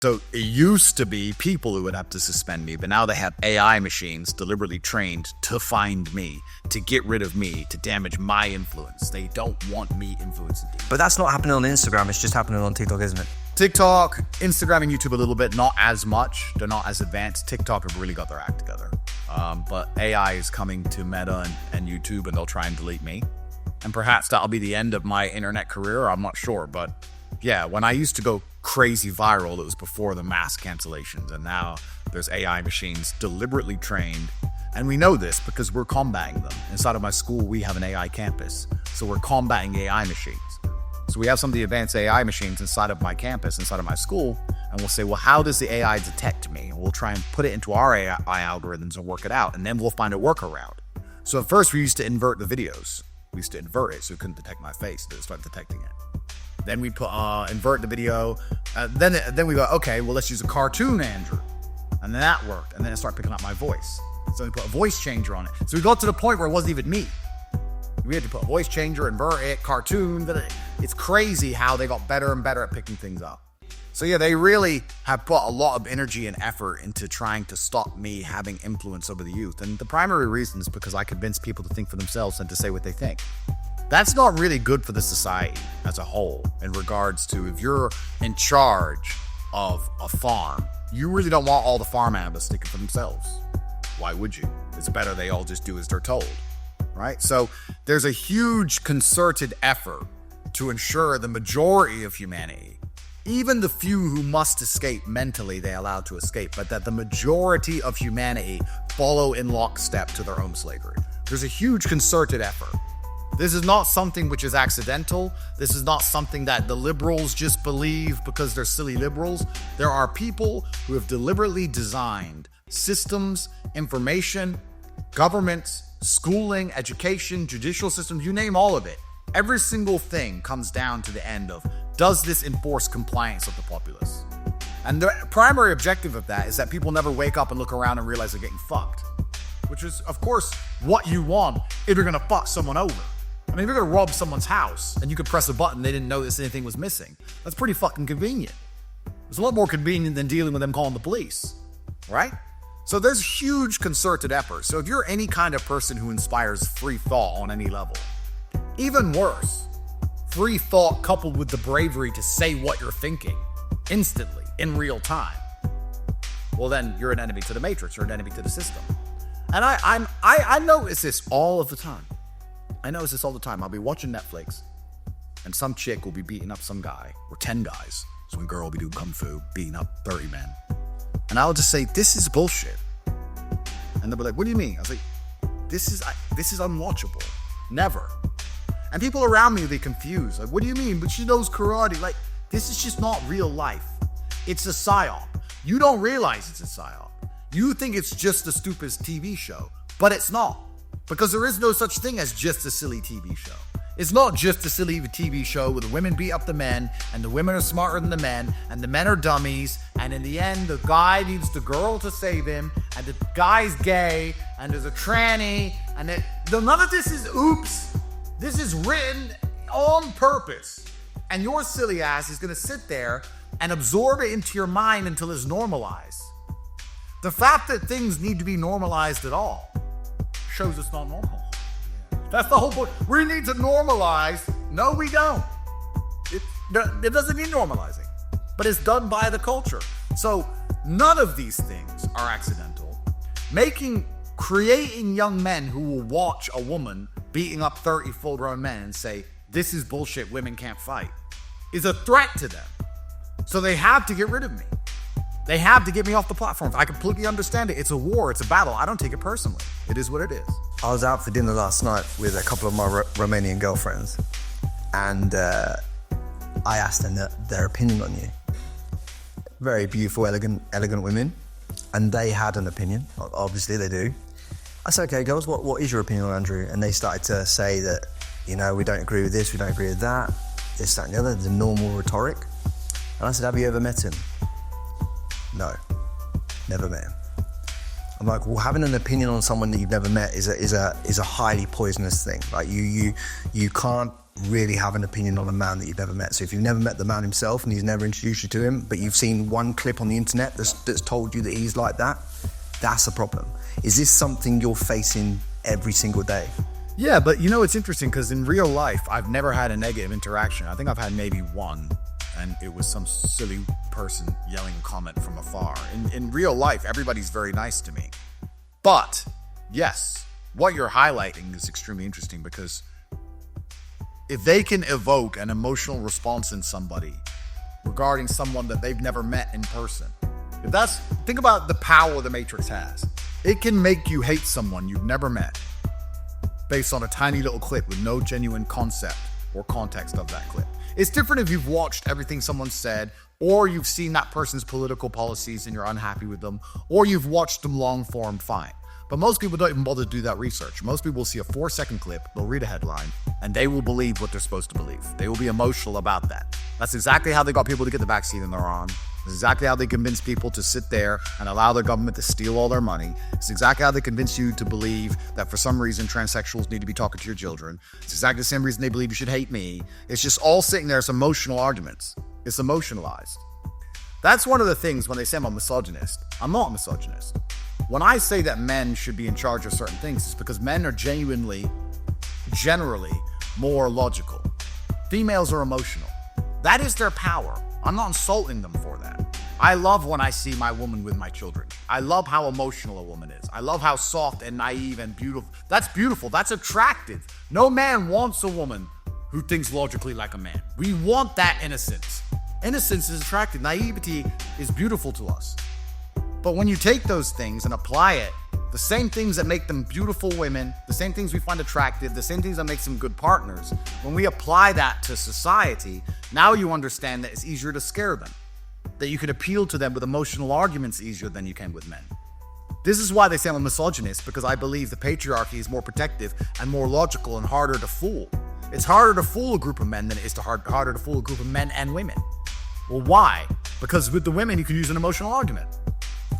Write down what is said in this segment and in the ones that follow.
So it used to be people who would have to suspend me, but now they have AI machines deliberately trained to find me, to get rid of me, to damage my influence. They don't want me influencing people. But that's not happening on Instagram, it's just happening on TikTok, isn't it? TikTok, Instagram, and YouTube a little bit, not as much. They're not as advanced. TikTok have really got their act together. But AI is coming to Meta and YouTube, and they'll try and delete me. And perhaps that'll be the end of my internet career. I'm not sure. But yeah, when I used to go crazy viral, it was before the mass cancellations. And now there's AI machines deliberately trained. And we know this because we're combating them. Inside of my school, we have an AI campus. So we're combating AI machines. So we have some of the advanced AI machines inside of my campus, inside of my school, and we'll say, well, how does the AI detect me? And we'll try and put it into our AI algorithms and work it out, and then we'll find a workaround. So at first, we used to invert the videos. We used to invert it so it couldn't detect my face, but it started detecting it. Then we put invert the video. Then we go, okay, well, let's use a cartoon Andrew. And then that worked, and then it started picking up my voice. So we put a voice changer on it. So we got to the point where it wasn't even me. We had to put a voice changer, invert it, cartoon. It's crazy how they got better and better at picking things up. So yeah, they really have put a lot of energy and effort into trying to stop me having influence over the youth. And the primary reason is because I convince people to think for themselves and to say what they think. That's not really good for the society as a whole in regards to if you're in charge of a farm, you really don't want all the farm animals thinking for themselves. Why would you? It's better they all just do as they're told. Right? So there's a huge concerted effort to ensure the majority of humanity, even the few who must escape mentally, they allow to escape, but that the majority of humanity follow in lockstep to their own slavery. There's a huge concerted effort. This is not something which is accidental. This is not something that the liberals just believe because they're silly liberals. There are people who have deliberately designed systems, information, governments, schooling, education, judicial systems, you name all of it. Every single thing comes down to the end of, does this enforce compliance of the populace? And the primary objective of that is that people never wake up and look around and realize they're getting fucked. Which is, of course, what you want if you're gonna fuck someone over. I mean, if you're gonna rob someone's house and you could press a button, they didn't notice anything was missing. That's pretty fucking convenient. It's a lot more convenient than dealing with them calling the police, right? So there's huge concerted effort. So if you're any kind of person who inspires free thought on any level, even worse, free thought coupled with the bravery to say what you're thinking instantly, in real time, well then you're an enemy to the matrix, you're an enemy to the system. And I notice this all of the time. I'll be watching Netflix and some chick will be beating up some guy, or 10 guys. So one girl will be doing kung fu, beating up 30 men. And I'll just say, this is bullshit. And they'll be like, what do you mean? I was like, this is unwatchable. Never. And people around me, they confused. Like, what do you mean? But she knows karate. Like, this is just not real life. It's a psyop. You don't realize it's a psyop. You think it's just a stupid TV show, but it's not. Because there is no such thing as just a silly TV show. It's not just a silly TV show where the women beat up the men, and the women are smarter than the men, and the men are dummies, and in the end, the guy needs the girl to save him, and the guy's gay, and there's a tranny, and none of this is oops. This is written on purpose. And your silly ass is gonna sit there and absorb it into your mind until it's normalized. The fact that things need to be normalized at all shows it's not normal. That's the whole point. We need to normalize. No, we don't. It doesn't need normalizing, but it's done by the culture. So none of these things are accidental. Creating young men who will watch a woman beating up 30 full-grown men and say, this is bullshit, women can't fight, is a threat to them. So they have to get rid of me. They have to get me off the platform. I completely understand it. It's a war. It's a battle. I don't take it personally. It is what it is. I was out for dinner last night with a couple of my Romanian girlfriends, and I asked them their opinion on you. Very beautiful, elegant women, and they had an opinion. Obviously, they do. I said, okay, girls, what is your opinion on Andrew? And they started to say that, we don't agree with this, we don't agree with that, this, that, and the other, the normal rhetoric. And I said, have you ever met him? No, never met him. I'm like, well, having an opinion on someone that you've never met is a highly poisonous thing. Like you can't really have an opinion on a man that you've never met. So if you've never met the man himself and he's never introduced you to him, but you've seen one clip on the internet that's told you that he's like that, that's a problem. Is this something you're facing every single day? Yeah, but you know, it's interesting because in real life, I've never had a negative interaction. I think I've had maybe one, and it was some silly person yelling a comment from afar. In real life, everybody's very nice to me. But yes, what you're highlighting is extremely interesting, because if they can evoke an emotional response in somebody regarding someone that they've never met in person, think about the power the Matrix has. It can make you hate someone you've never met based on a tiny little clip with no genuine concept or context of that clip. It's different if you've watched everything someone said, or you've seen that person's political policies and you're unhappy with them, or you've watched them long form, fine. But most people don't even bother to do that research. Most people will see a 4-second clip, they'll read a headline, and they will believe what they're supposed to believe. They will be emotional about that. That's exactly how they got people to get the vaccine in their arm. It's exactly how they convince people to sit there and allow their government to steal all their money. It's exactly how they convince you to believe that for some reason transsexuals need to be talking to your children. It's exactly the same reason they believe you should hate me. It's just all sitting there as emotional arguments. It's emotionalized. That's one of the things when they say I'm a misogynist. I'm not a misogynist. When I say that men should be in charge of certain things, it's because men are generally more logical. Females are emotional. That is their power. I'm not insulting them for that. I love when I see my woman with my children. I love how emotional a woman is. I love how soft and naive and beautiful. That's beautiful. That's attractive. No man wants a woman who thinks logically like a man. We want that innocence. Innocence is attractive. Naivety is beautiful to us. But when you take those things and apply it, the same things that make them beautiful women, the same things we find attractive, the same things that make them good partners, when we apply that to society, now you understand that it's easier to scare them, that you can appeal to them with emotional arguments easier than you can with men. This is why they say I'm a misogynist, because I believe the patriarchy is more protective and more logical and harder to fool. It's harder to fool a group of men than it is harder to fool a group of men and women. Well, why? Because with the women, you can use an emotional argument.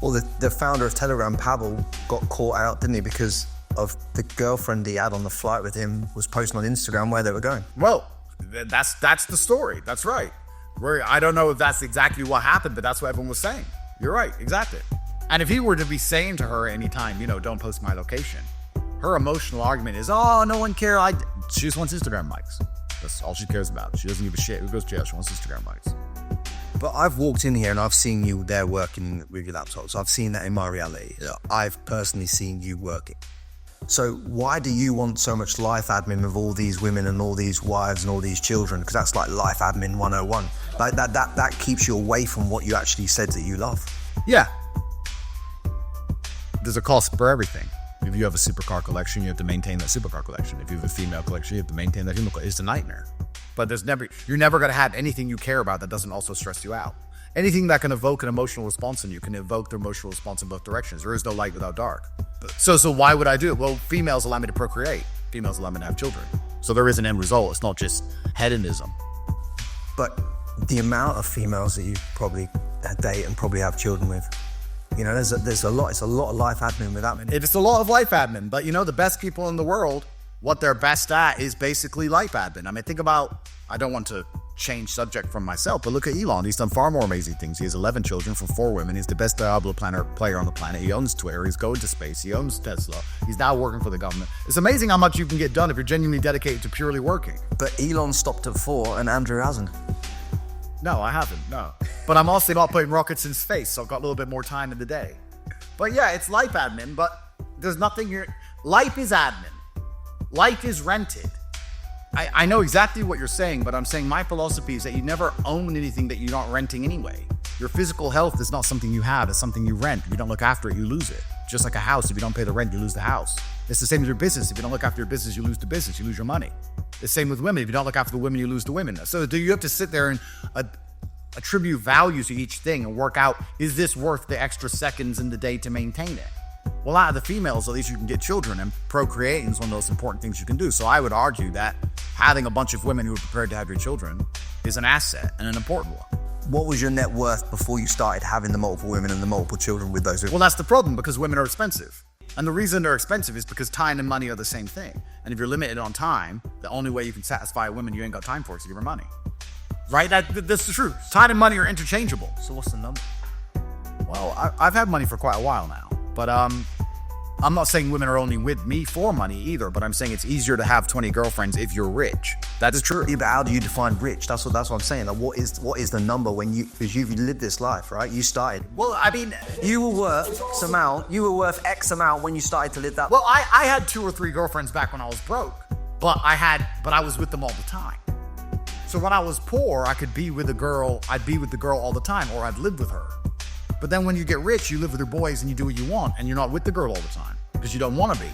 Well, the founder of Telegram, Pavel, got caught out, didn't he? Because of the girlfriend he had on the flight with him was posting on Instagram where they were going. Well, that's the story. That's right. I don't know if that's exactly what happened, but that's what everyone was saying. You're right, exactly. And if he were to be saying to her anytime, don't post my location, her emotional argument is, oh, no one cares. She just wants Instagram likes. That's all she cares about. She doesn't give a shit who goes to jail. She wants Instagram likes. But I've walked in here and I've seen you there working with your laptops. I've seen that in my reality. I've personally seen you working. So why do you want so much life admin with all these women and all these wives and all these children? Because that's like life admin 101. Like that keeps you away from what you actually said that you love. Yeah. There's a cost for everything. If you have a supercar collection, you have to maintain that supercar collection. If you have a female collection, you have to maintain that female collection. It's a nightmare. But you're never going to have anything you care about that doesn't also stress you out. Anything that can evoke an emotional response in you can evoke the emotional response in both directions. There is no light without dark. So why would I do it? Well, females allow me to procreate. Females allow me to have children. So there is an end result. It's not just hedonism. But the amount of females that you probably date and probably have children with, there's a lot. It's a lot of life admin with that. It's a lot of life admin. But the best people in the world, what they're best at is basically life admin. I mean, think about, I don't want to change subject from myself, but look at Elon. He's done far more amazing things. He has 11 children from 4 women. He's the best Diablo player on the planet. He owns Twitter. He's going to space. He owns Tesla. He's now working for the government. It's amazing how much you can get done if you're genuinely dedicated to purely working. But Elon stopped at 4 and Andrew hasn't. No, I haven't, no. But I'm also not putting rockets in space, so I've got a little bit more time in the day. But yeah, it's life admin, but there's nothing here. Life is admin. Life is rented. I know exactly what you're saying, but I'm saying my philosophy is that you never own anything that you're not renting anyway. Your physical health is not something you have, it's something you rent. If you don't look after it, you lose it. Just like a house, if you don't pay the rent, you lose the house. It's the same with your business. If you don't look after your business, you lose the business, you lose your money. The same with women. If you don't look after the women, you lose the women. So do you have to sit there and attribute value to each thing and work out, is this worth the extra seconds in the day to maintain it? Well, out of the females, at least you can get children, and procreating is one of those important things you can do. So I would argue that having a bunch of women who are prepared to have your children is an asset and an important one. What was your net worth before you started having the multiple women and the multiple children with those women? Well, that's the problem, because women are expensive. And the reason they're expensive is because time and money are the same thing. And if you're limited on time, the only way you can satisfy a woman you ain't got time for is to give her money. Right? That's the truth. Time and money are interchangeable. So what's the number? Well, I've had money for quite a while now. But I'm not saying women are only with me for money either, but I'm saying it's easier to have 20 girlfriends if you're rich. That's true. Yeah, but how do you define rich? That's what I'm saying. Like, what is the number because you've lived this life, right? You started. Well, I mean, You were worth X amount. You were worth X amount when you started to live that. well, I had 2 or 3 girlfriends back when I was broke, but I was with them all the time. So when I was poor, I could be with a girl. I'd be with the girl all the time, or I'd live with her. But then when you get rich, you live with your boys and you do what you want, and you're not with the girl all the time because you don't want to be.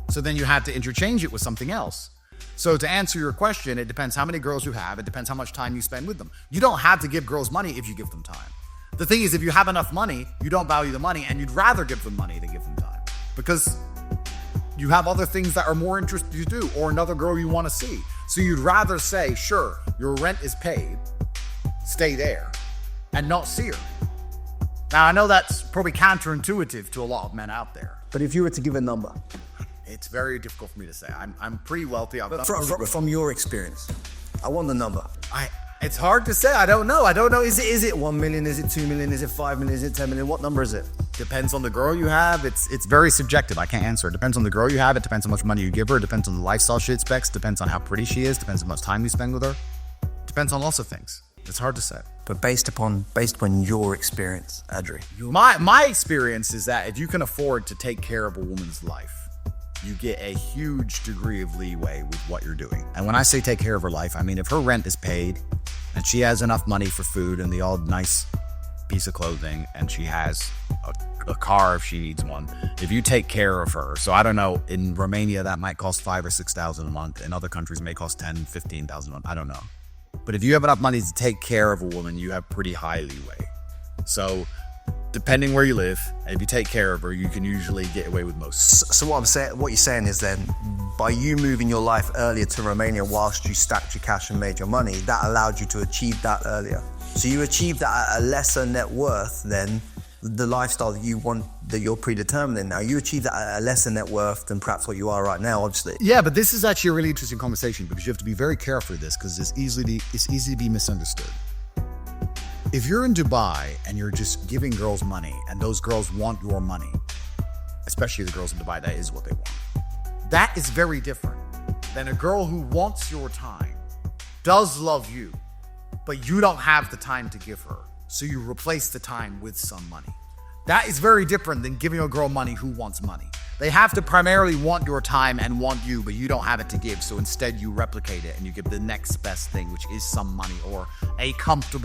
So then you have to interchange it with something else. So to answer your question, it depends how many girls you have. It depends how much time you spend with them. You don't have to give girls money if you give them time. The thing is, if you have enough money, you don't value the money, and you'd rather give them money than give them time because you have other things that are more interesting to do or another girl you want to see. So you'd rather say, sure, your rent is paid, stay there, and not see her. Now, I know that's probably counterintuitive to a lot of men out there. But if you were to give a number, It's very difficult for me to say. I'm pretty wealthy. from your experience, I want the number. It's hard to say. I don't know. Is it 1 million? Is it 2 million? Is it 5 million? Is it 10 million? What number is it? Depends on the girl you have. It's very subjective. I can't answer. It depends on the girl you have. It depends on how much money you give her. It depends on the lifestyle she expects. Depends on how pretty she is. Depends on how much time you spend with her. Depends on lots of things. It's hard to say. But based upon your experience, Adri. My experience is that if you can afford to take care of a woman's life, you get a huge degree of leeway with what you're doing. And when I say take care of her life, I mean if her rent is paid and she has enough money for food and the odd nice piece of clothing and she has a car if she needs one, if you take care of her. So I don't know, in Romania that might cost 5,000 or 6,000 a month. In other countries it may cost 10,000, 15,000 a month. I don't know. But if you have enough money to take care of a woman, you have pretty high leeway. So depending where you live, if you take care of her, you can usually get away with most. So what you're saying is then, by you moving your life earlier to Romania whilst you stacked your cash and made your money, that allowed you to achieve that earlier. So you achieved that at a lesser net worth than the lifestyle that you want, that you're predetermining now. You achieve that at a lesser net worth than perhaps what you are right now, obviously. Yeah, but this is actually a really interesting conversation because you have to be very careful with this because it's easy to be misunderstood. If you're in Dubai and you're just giving girls money and those girls want your money, especially the girls in Dubai, that is what they want. That is very different than a girl who wants your time, does love you, but you don't have the time to give her. So you replace the time with some money. That is very different than giving a girl money who wants money. They have to primarily want your time and want you, but you don't have it to give. So instead you replicate it and you give the next best thing, which is some money or a comfortable